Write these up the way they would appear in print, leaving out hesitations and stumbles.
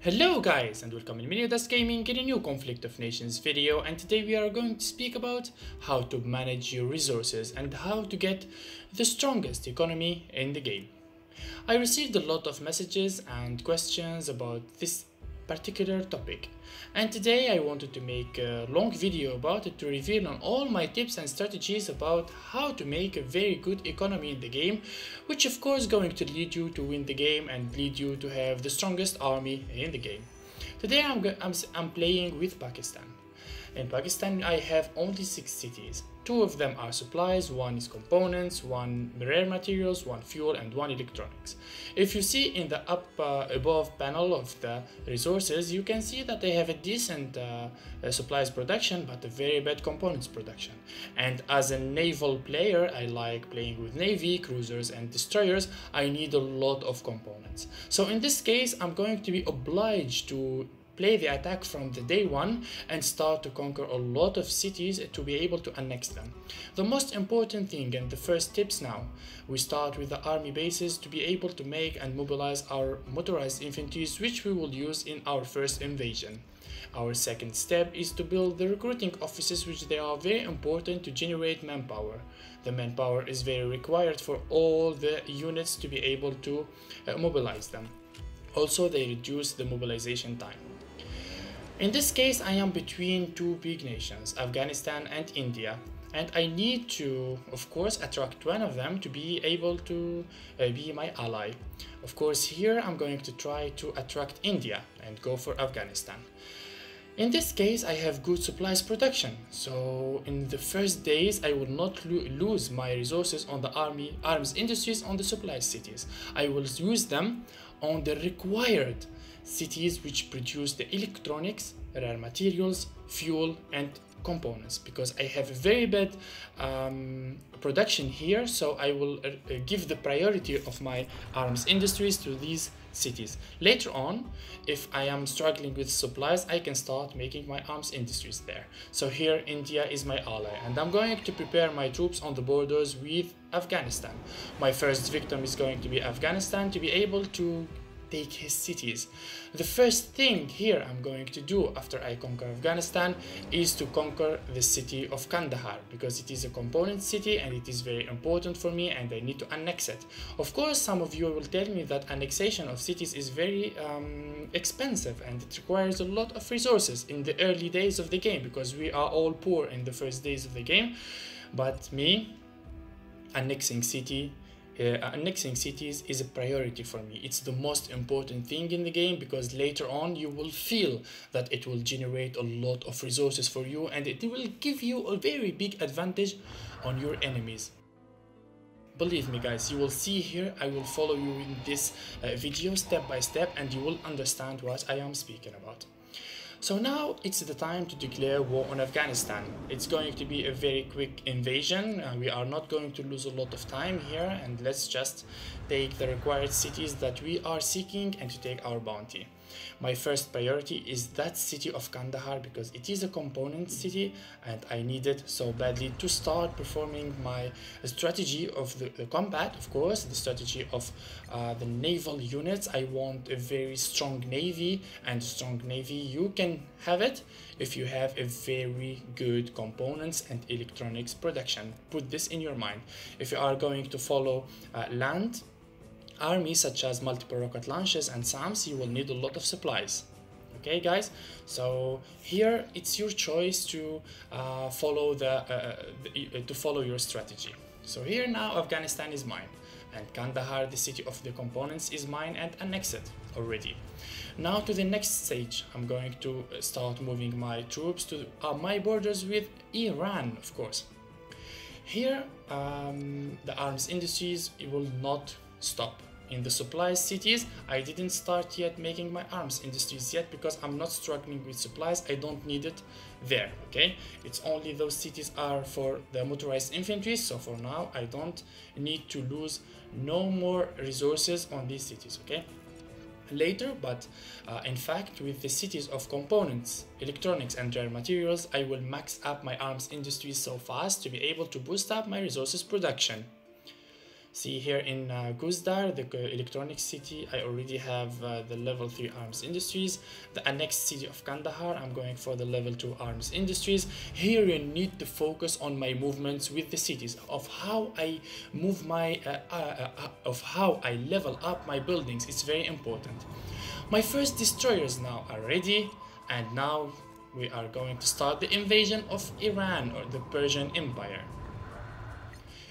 Hello guys and welcome in Melliodas Gaming in a new Conflict of Nations video, and today we are going to speak about how to manage your resources and how to get the strongest economy in the game. I received a lot of messages and questions about this particular topic, and today I wanted to make a long video about it to reveal on all my tips and strategies about how to make a very good economy in the game, which of course going to lead you to win the game and lead you to have the strongest army in the game. Today I'm playing with Pakistan. In Pakistan I have only 6 cities. 2 of them are supplies, 1 is components, 1 rare materials, 1 fuel and 1 electronics. If you see in the above panel of the resources, you can see that they have a decent supplies production but a very bad components production. And as a naval player, I like playing with navy, cruisers and destroyers. I need a lot of components. So in this case I'm going to be obliged to play the attack from the day one and start to conquer a lot of cities to be able to annex them. The most important thing and the first tips now, we start with the army bases to be able to make and mobilize our motorized infantries, which we will use in our first invasion. Our second step is to build the recruiting offices, which they are very important to generate manpower. The manpower is very required for all the units to be able to mobilize them. Also, they reduce the mobilization time. In this case, I am between 2 big nations, Afghanistan and India, and I need to, of course, attract one of them to be able to be my ally. Of course, here I'm going to try to attract India and go for Afghanistan. In this case, I have good supplies production, so in the first days I will not lose my resources on the arms industries on the supplies cities. I will use them on the required cities which produce the electronics, rare materials, fuel and components, because I have a very bad production here, so I will give the priority of my arms industries to these cities. Later on, if I am struggling with supplies, I can start making my arms industries there. So here India is my ally, and I'm going to prepare my troops on the borders with Afghanistan. My first victim is going to be Afghanistan to be able to take his cities. The first thing here I'm going to do after I conquer Afghanistan is to conquer the city of Kandahar, because it is a component city and it is very important for me and I need to annex it. Of course, some of you will tell me that annexation of cities is very expensive and it requires a lot of resources in the early days of the game, because we are all poor in the first days of the game. But me, annexing cities is a priority for me. It's the most important thing in the game, because later on you will feel that it will generate a lot of resources for you and it will give you a very big advantage on your enemies. Believe me guys, you will see here, I will follow you in this video step by step and you will understand what I am speaking about. So now it's the time to declare war on Afghanistan. It's going to be a very quick invasion. We are not going to lose a lot of time here, and let's just take the required cities that we are seeking and to take our bounty. My first priority is that city of Kandahar, because it is a component city and I need it so badly to start performing my strategy of the combat, of course, the strategy of the naval units. I want a very strong navy, and strong navy you can have it if you have a very good components and electronics production. Put this in your mind. If you are going to follow land armies such as multiple rocket launches and SAMs, you will need a lot of supplies. Okay guys, so here it's your choice to follow your strategy. So here now Afghanistan is mine, and Kandahar, the city of the components, is mine and annexed already. Now to the next stage, I'm going to start moving my troops to my borders with Iran, of course. Here the arms industries will not stop. In the supplies cities, I didn't start yet making my arms industries yet, because I'm not struggling with supplies. I don't need it there, okay? It's only those cities are for the motorized infantry, so for now I don't need to lose no more resources on these cities, okay? Later, but in fact with the cities of components, electronics and rare materials, I will max up my arms industries so fast to be able to boost up my resources production. See here in Guzdar, the electronics city, I already have the level 3 arms industries. The annexed city of Kandahar, I'm going for the level 2 arms industries. Here you need to focus on my movements with the cities, of how I move my, of how I level up my buildings. It's very important. My first destroyers now are ready, and now we are going to start the invasion of Iran, or the Persian Empire.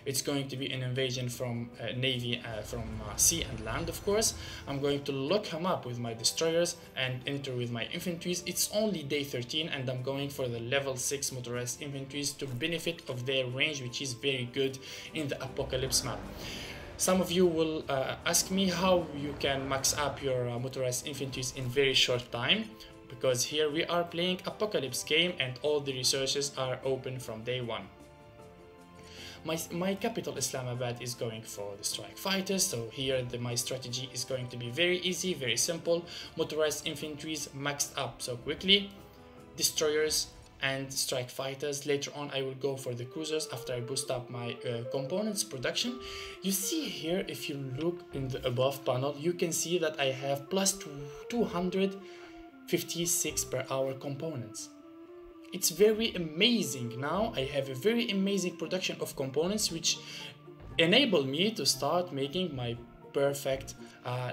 It's going to be an invasion from navy, from sea and land, of course. I'm going to lock him up with my destroyers and enter with my infantries. It's only day 13 and I'm going for the level 6 motorized infantries to benefit of their range, which is very good in the Apocalypse map. Some of you will ask me how you can max up your motorized infantries in very short time, because here we are playing Apocalypse game and all the resources are open from day 1. My capital Islamabad is going for the strike fighters, so here my strategy is going to be very easy, very simple. Motorized infantries maxed up so quickly, destroyers and strike fighters. Later on I will go for the cruisers after I boost up my components production. You see here, if you look in the above panel, you can see that I have plus 256 per hour components. It's very amazing. Now I have a very amazing production of components which enable me to start making my perfect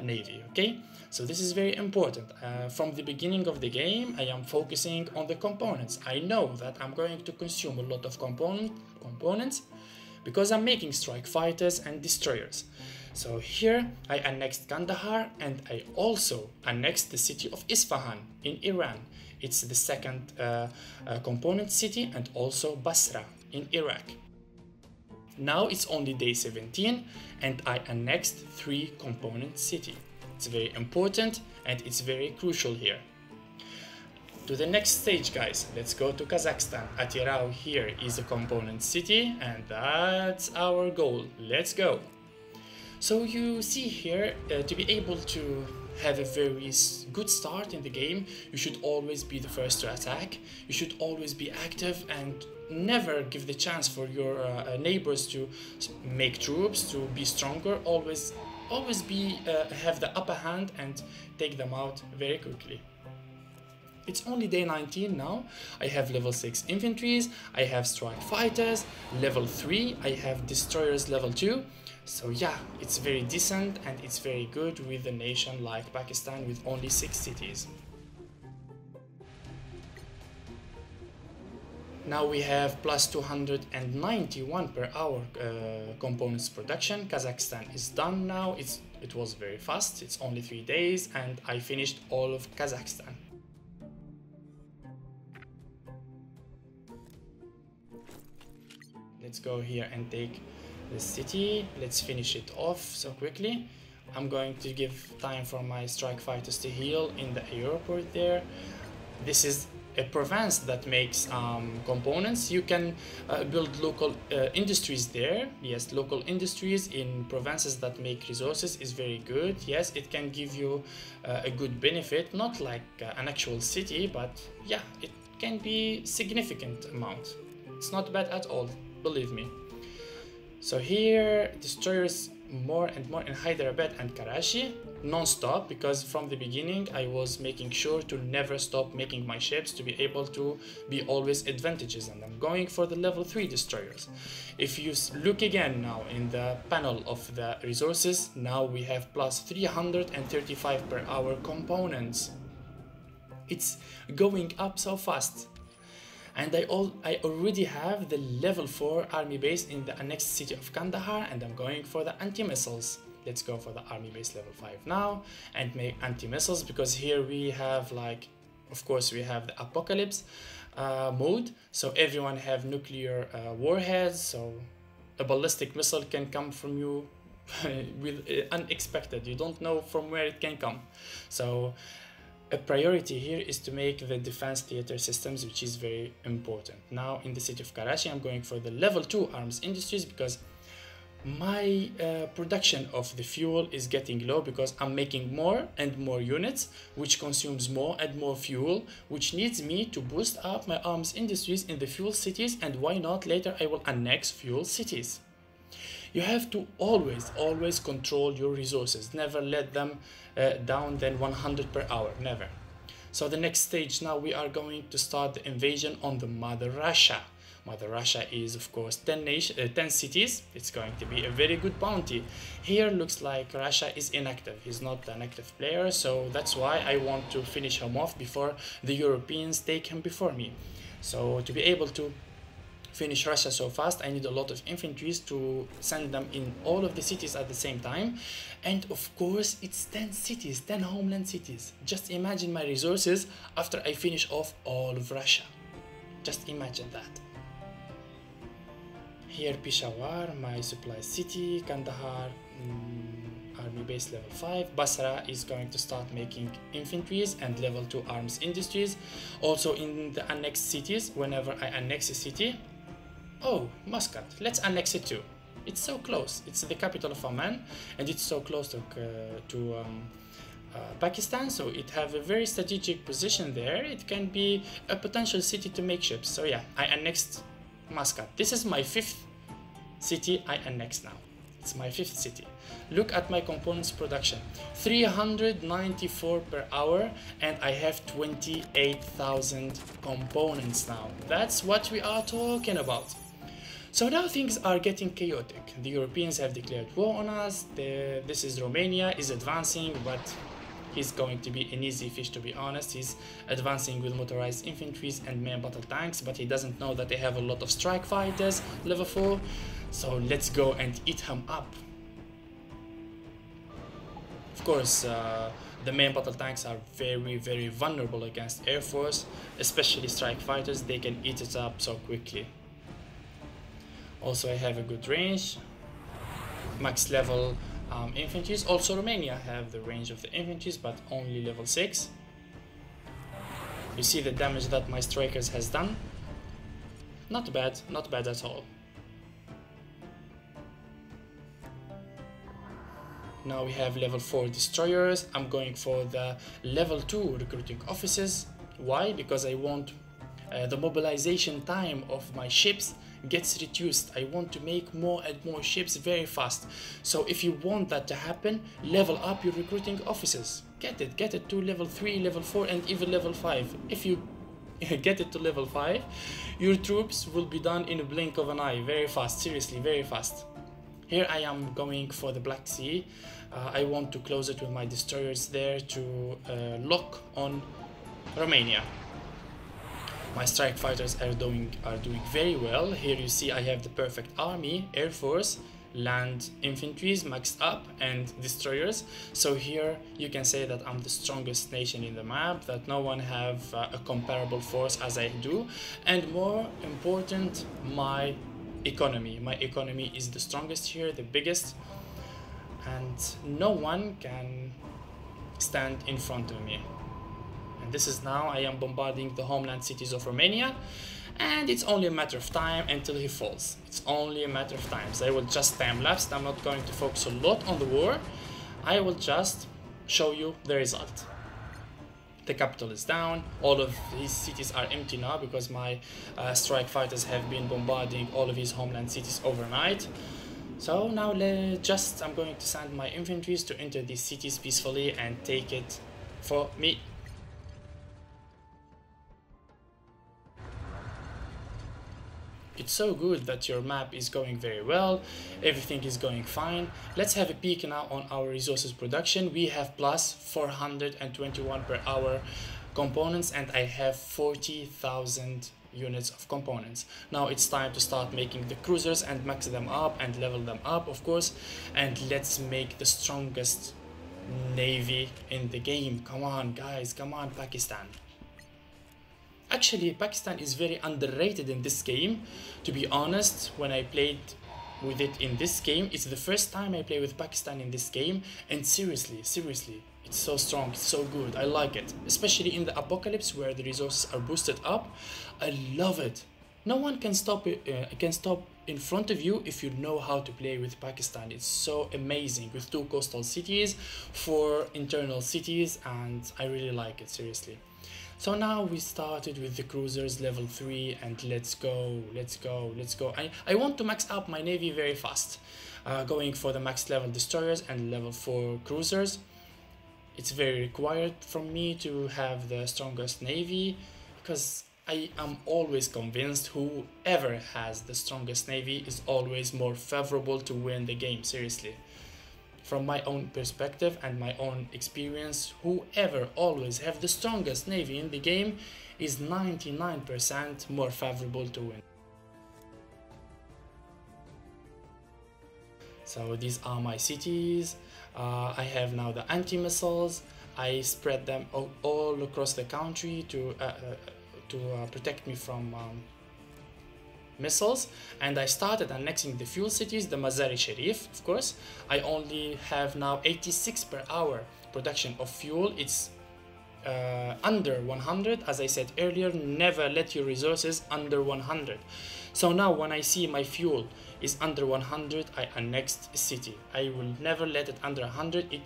navy. Okay, so this is very important. From the beginning of the game I am focusing on the components. I know that I'm going to consume a lot of components because I'm making strike fighters and destroyers. So here I annexed Kandahar and I also annexed the city of Isfahan in Iran. It's the second component city, and also Basra in Iraq. Now it's only day 17 and I annexed 3 component city. It's very important and it's very crucial here. To the next stage, guys, let's go to Kazakhstan. Atirau here is a component city and that's our goal. Let's go. So you see here, to be able to have a very good start in the game, you should always be the first to attack. You should always be active and never give the chance for your neighbors to make troops, to be stronger. Always be have the upper hand and take them out very quickly. It's only day 19 now. I have level 6 infantries, I have strike fighters, level 3, I have destroyers level 2. So yeah, it's very decent and it's very good with a nation like Pakistan with only 6 cities. Now we have plus 291 per hour components production. Kazakhstan is done now. It was very fast. It's only 3 days and I finished all of Kazakhstan. Let's go here and take the city. Let's finish it off so quickly. I'm going to give time for my strike fighters to heal in the airport there. This is a province that makes components. You can build local industries there. Yes, local industries in provinces that make resources is very good. Yes, it can give you a good benefit, not like an actual city, but yeah, it can be significant amount. It's not bad at all, believe me. So here, destroyers more and more in Hyderabad and Karachi, non-stop, because from the beginning I was making sure to never stop making my ships to be able to be always advantages, and I'm going for the level 3 destroyers. If you look again now in the panel of the resources, now we have plus 335 per hour components. It's going up so fast. And I already have the level 4 army base in the annexed city of Kandahar, and I'm going for the anti-missiles. Let's go for the army base level 5 now and make anti-missiles, because here we have, like, of course we have the apocalypse mode, so everyone have nuclear warheads, so a ballistic missile can come from you with unexpected. You don't know from where it can come. So a priority here is to make the defense theater systems, which is very important. Now in the city of Karachi, I'm going for the level 2 arms industries, because my production of the fuel is getting low, because I'm making more and more units, which consumes more and more fuel, which needs me to boost up my arms industries in the fuel cities, and why not later I will annex fuel cities. You have to always control your resources. Never let them down than 100 per hour, never. So the next stage now, we are going to start the invasion on the Mother Russia. Mother Russia is of course 10 cities. It's going to be a very good bounty. Here looks like Russia is inactive. He's not an active player, so that's why I want to finish him off before the Europeans take him before me. So to be able to finish Russia so fast, I need a lot of infantries to send them in all of the cities at the same time. And of course it's 10 cities, 10 homeland cities. Just imagine my resources after I finish off all of Russia. Just imagine that. Here Peshawar, my supply city, Kandahar, army base level 5. Basra is going to start making infantries and level 2 arms industries. Also in the annexed cities, whenever I annex a city, oh, Muscat, let's annex it too. It's so close. It's the capital of Oman, and it's so close to Pakistan, so it have a very strategic position there. It can be a potential city to make ships. So yeah, I annexed Muscat. This is my 5th city I annex now. It's my 5th city. Look at my components production, 394 per hour, and I have 28,000 components now. That's what we are talking about. So now things are getting chaotic. The Europeans have declared war on us. This is Romania, is advancing, but he's going to be an easy fish, to be honest. He's advancing with motorized infantries and main battle tanks, but he doesn't know that they have a lot of strike fighters, level 4. So let's go and eat him up. Of course, the main battle tanks are very vulnerable against air force, especially strike fighters. They can eat it up so quickly. Also, I have a good range, max level infantries. Also, Romania have the range of the infantries, but only level 6. You see the damage that my strikers has done. Not bad at all. Now we have level 4 destroyers. I'm going for the level 2 recruiting officers. Why? Because I want the mobilization time of my ships gets reduced. I want to make more and more ships very fast. So if you want that to happen, level up your recruiting officers. Get it to level 3, level 4, and even level 5. If you get it to level 5, your troops will be done in a blink of an eye. Very fast, seriously, very fast. Here I am going for the Black Sea. I want to close it with my destroyers there to lock on Romania. My strike fighters are doing very well. Here you see I have the perfect army, air force, land infantries maxed up, and destroyers. So here you can say that I'm the strongest nation in the map, that no one have a comparable force as I do. And more important, my economy. My economy is the strongest here, the biggest, and no one can stand in front of me. And this is now I am bombarding the homeland cities of Romania, and it's only a matter of time until he falls. It's only a matter of time. So I will just time-lapse. I'm not going to focus a lot on the war. I will just show you the result. The capital is down. All of these cities are empty now because my strike fighters have been bombarding all of his homeland cities overnight. So now I'm going to send my infantries to enter these cities peacefully and take it for me. It's so good that your map is going very well, everything is going fine. Let's have a peek now on our resources production. We have plus 421 per hour components, and I have 40,000 units of components. Now it's time to start making the cruisers and max them up and level them up, of course, and let's make the strongest navy in the game. Come on guys, come on Pakistan. Actually, Pakistan is very underrated in this game. To be honest, when I played with it in this game, it's the first time I play with Pakistan in this game, and seriously, it's so strong, it's so good. I like it, especially in the apocalypse where the resources are boosted up. I love it. No one can stop in front of you if you know how to play with Pakistan. It's so amazing with 2 coastal cities, 4 internal cities, and I really like it, seriously. So now we started with the cruisers level 3, and let's go. I want to max up my navy very fast. going for the max level destroyers and level 4 cruisers. It's very required from me to have the strongest navy, because I am always convinced whoever has the strongest navy is always more favorable to win the game, seriously. From my own perspective and my own experience, whoever always have the strongest navy in the game is 99% more favorable to win. So these are my cities. I have now the anti-missiles. I spread them all across the country to protect me from missiles, and I started annexing the fuel cities, the Mazar-e Sharif, of course. I only have now 86 per hour production of fuel. It's under 100. As I said earlier, never let your resources under 100. So now when I see my fuel is under 100, I annexed a city. I will never let it under 100.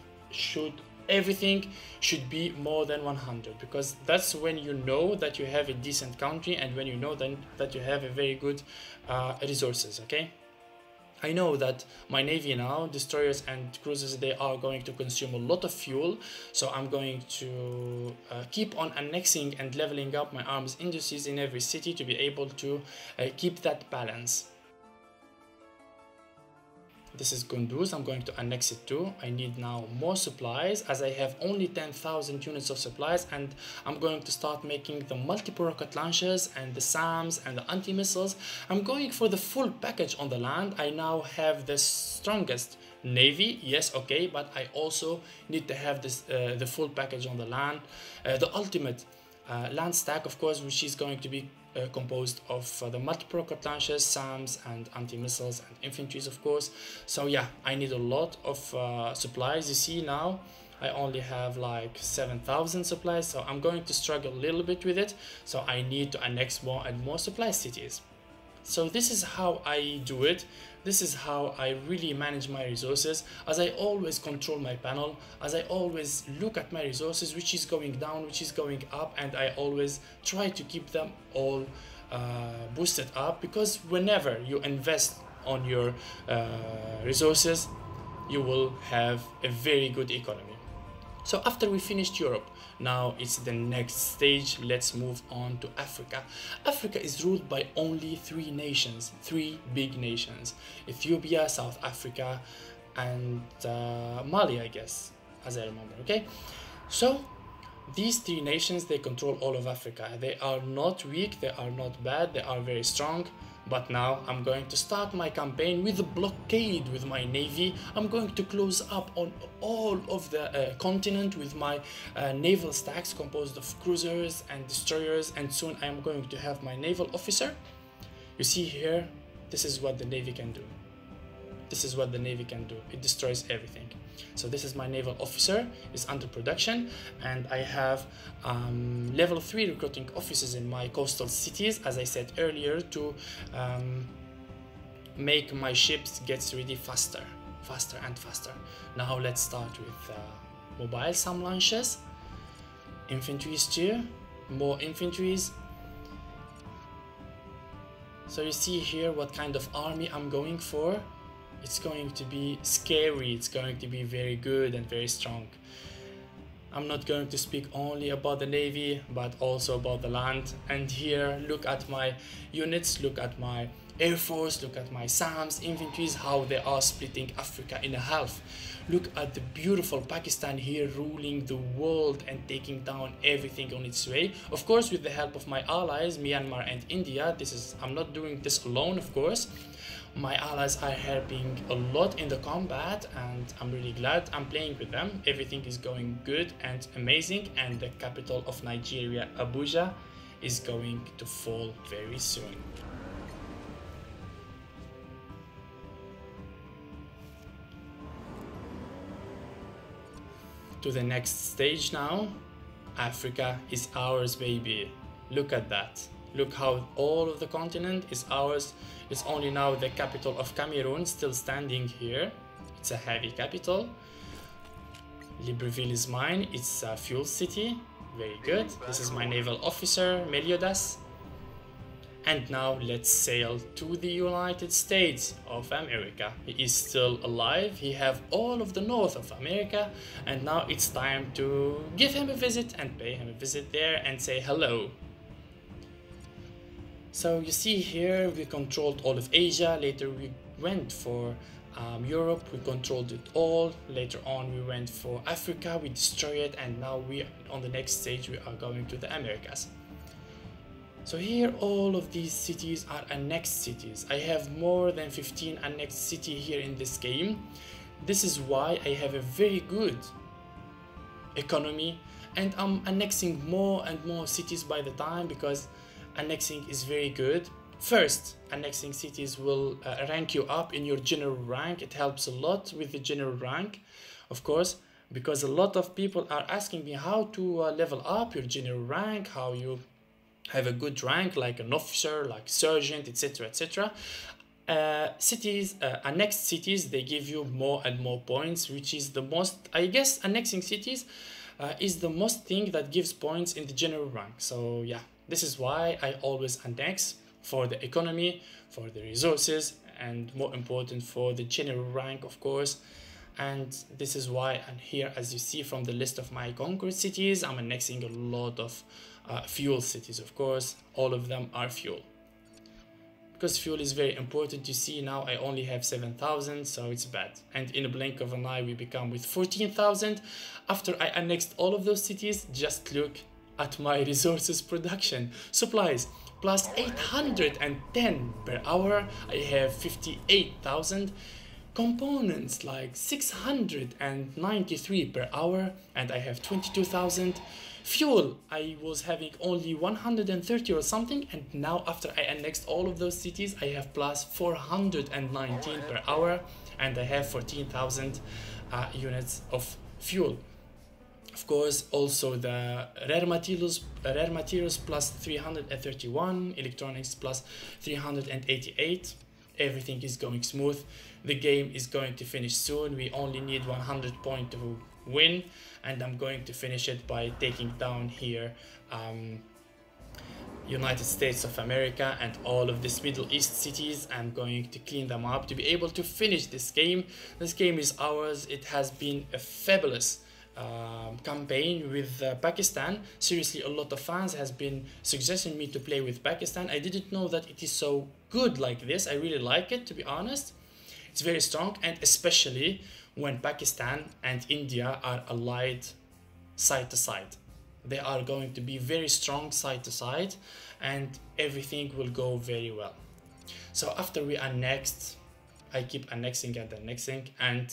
Everything should be more than 100, because that's when you know that you have a decent country, and when you know then that you have a very good resources. Okay, I know that my navy now, destroyers and cruisers, they are going to consume a lot of fuel, so I'm going to keep on annexing and leveling up my arms industries in every city to be able to keep that balance. This is Kunduz. I'm going to annex it too. I need now more supplies, as I have only 10,000 units of supplies, and I'm going to start making the multiple rocket launchers and the SAMs and the anti-missiles. I'm going for the full package on the land. I now have the strongest navy, yes, okay, but I also need to have this the full package on the land, the ultimate land stack, of course, which is going to be composed of the multiple rocket launchers, SAMs, and anti-missiles and infantries, of course. So yeah, I need a lot of supplies. You see now I only have like 7,000 supplies, so I'm going to struggle a little bit with it. So I need to annex more and more supply cities. So this is how I do it. This is how I really manage my resources, as I always control my panel, as I always look at my resources, which is going down, which is going up, and I always try to keep them all boosted up, because whenever you invest on your resources, you will have a very good economy. So after we finished Europe, now it's the next stage. Let's move on to Africa. Africa is ruled by only 3 nations, 3 big nations: Ethiopia, South Africa, and Mali, I guess, as I remember. Okay, so these 3 nations, they control all of Africa. They are not weak, they are not bad, they are very strong. But now I'm going to start my campaign with a blockade with my navy. I'm going to close up on all of the continent with my naval stacks composed of cruisers and destroyers, and soon I am going to have my naval officer. You see here, this is what the navy can do. This is what the navy can do. It destroys everything. So this is my naval officer, is under production, and I have level 3 recruiting officers in my coastal cities, as I said earlier, to make my ships get ready faster and faster. Now let's start with mobile SAM launches, infantries too, more infantries. So you see here what kind of army I'm going for. It's going to be scary, it's going to be very good and very strong. I'm not going to speak only about the navy, but also about the land. And here, look at my units, look at my air force, look at my SAMs, infantries, how they are splitting Africa in half. Look at the beautiful Pakistan here ruling the world and taking down everything on its way. Of course, with the help of my allies, Myanmar and India. I'm not doing this alone, of course. My allies are helping a lot in the combat, and I'm really glad I'm playing with them. Everything is going good and amazing, and the capital of Nigeria, Abuja, is going to fall very soon. To the next stage now. Africa is ours, baby. Look at that. Look how all of the continent is ours. It's only now the capital of Cameroon still standing here. It's a heavy capital. Libreville is mine. It's a fuel city. Very good. This is my naval officer, Melliodas. And now let's sail to the United States of America. He is still alive, he have all of the north of America, and now it's time to give him a visit and pay him a visit there and say hello. So you see here we controlled all of Asia, later we went for Europe, we controlled it all, later on we went for Africa, we destroyed it, and now on the next stage we are going to the Americas. So here all of these cities are annexed cities. I have more than 15 annexed cities here in this game. This is why I have a very good economy, and I'm annexing more and more cities by the time, because annexing is very good. First, annexing cities will rank you up in your general rank. It helps a lot with the general rank, of course, because a lot of people are asking me how to level up your general rank, how you have a good rank like an officer, like sergeant, etc, etc. Annexed cities, they give you more and more points, which is the most, I guess, annexing cities is the most thing that gives points in the general rank. So yeah, this is why I always annex, for the economy, for the resources, and more important for the general rank, of course. And this is why, and here as you see from the list of my conquered cities, I'm annexing a lot of fuel cities, of course. All of them are fuel, because fuel is very important. You see now I only have 7,000, so it's bad, and in a blink of an eye we become with 14,000 after I annexed all of those cities. Just look at my resources production. Supplies plus 810 per hour, I have 58,000. Components like 693 per hour, and I have 22,000. Fuel, I was having only 130 or something, and now after I annexed all of those cities I have plus 419 per hour, and I have 14,000 units of fuel. Of course, also the rare materials plus 331, electronics plus 388. Everything is going smooth. The game is going to finish soon. We only need 100 points to win, and I'm going to finish it by taking down here United States of America and all of these Middle East cities. I'm going to clean them up to be able to finish this game. This game is ours. It has been a fabulous campaign with Pakistan. Seriously, a lot of fans has been suggesting me to play with Pakistan. I didn't know that it is so good like this. I really like it, to be honest. It's very strong, and especially when Pakistan and India are allied side to side. They are going to be very strong side to side, and everything will go very well. So after we annex, I keep annexing and annexing, and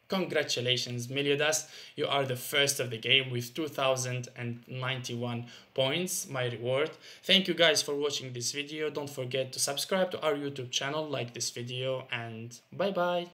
congratulations, Melliodas, you are the first of the game with 2,091 points, my reward. Thank you guys for watching this video. Don't forget to subscribe to our YouTube channel, like this video, and bye bye.